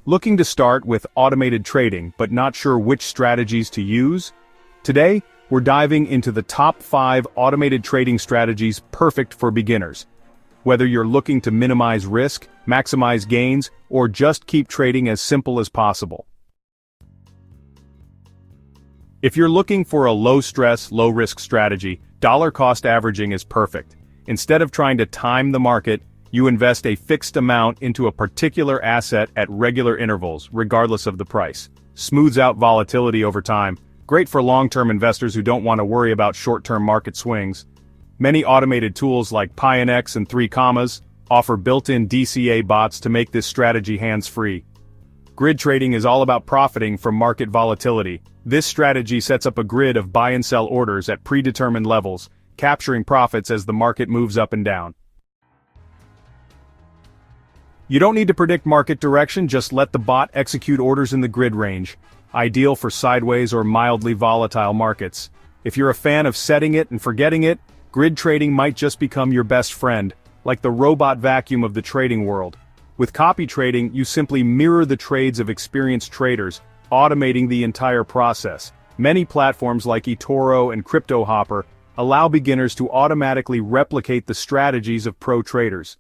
Looking to start with automated trading but not sure which strategies to use? Today, we're diving into the top 5 automated trading strategies perfect for beginners. Whether you're looking to minimize risk, maximize gains, or just keep trading as simple as possible. If you're looking for a low-stress, low-risk strategy, dollar-cost averaging is perfect. Instead of trying to time the market, you invest a fixed amount into a particular asset at regular intervals, regardless of the price. Smooths out volatility over time, great for long-term investors who don't want to worry about short-term market swings. Many automated tools like Pionex and 3 Commas offer built-in DCA bots to make this strategy hands-free. Grid trading is all about profiting from market volatility. This strategy sets up a grid of buy and sell orders at predetermined levels, capturing profits as the market moves up and down. You don't need to predict market direction, just let the bot execute orders in the grid range. Ideal for sideways or mildly volatile markets. If you're a fan of setting it and forgetting it, grid trading might just become your best friend, like the robot vacuum of the trading world. With copy trading, you simply mirror the trades of experienced traders, automating the entire process. Many platforms like eToro and CryptoHopper allow beginners to automatically replicate the strategies of pro traders.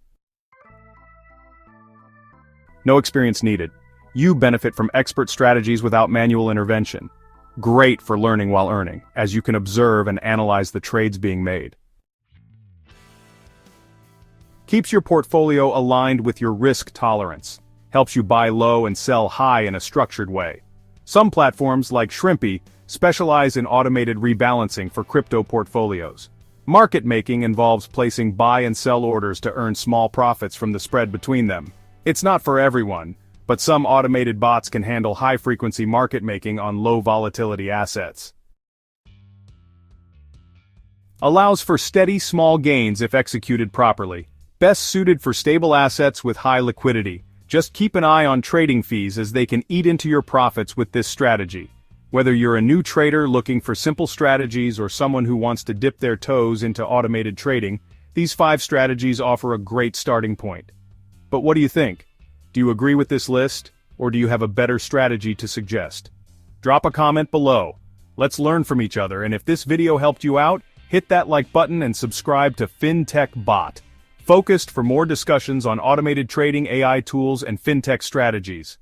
No experience needed. You benefit from expert strategies without manual intervention. Great for learning while earning, as you can observe and analyze the trades being made. Keeps your portfolio aligned with your risk tolerance. Helps you buy low and sell high in a structured way. Some platforms, like Shrimpy, specialize in automated rebalancing for crypto portfolios. Market making involves placing buy and sell orders to earn small profits from the spread between them. It's not for everyone, but some automated bots can handle high-frequency market making on low-volatility assets. Allows for steady small gains if executed properly. Best suited for stable assets with high liquidity. Just keep an eye on trading fees as they can eat into your profits with this strategy. Whether you're a new trader looking for simple strategies or someone who wants to dip their toes into automated trading, these 5 strategies offer a great starting point. But what do you think? Do you agree with this list, or do you have a better strategy to suggest? Drop a comment below. Let's learn from each other, and if this video helped you out, hit that like button and subscribe to FinTech Bot, focused for more discussions on automated trading, AI tools, and FinTech strategies.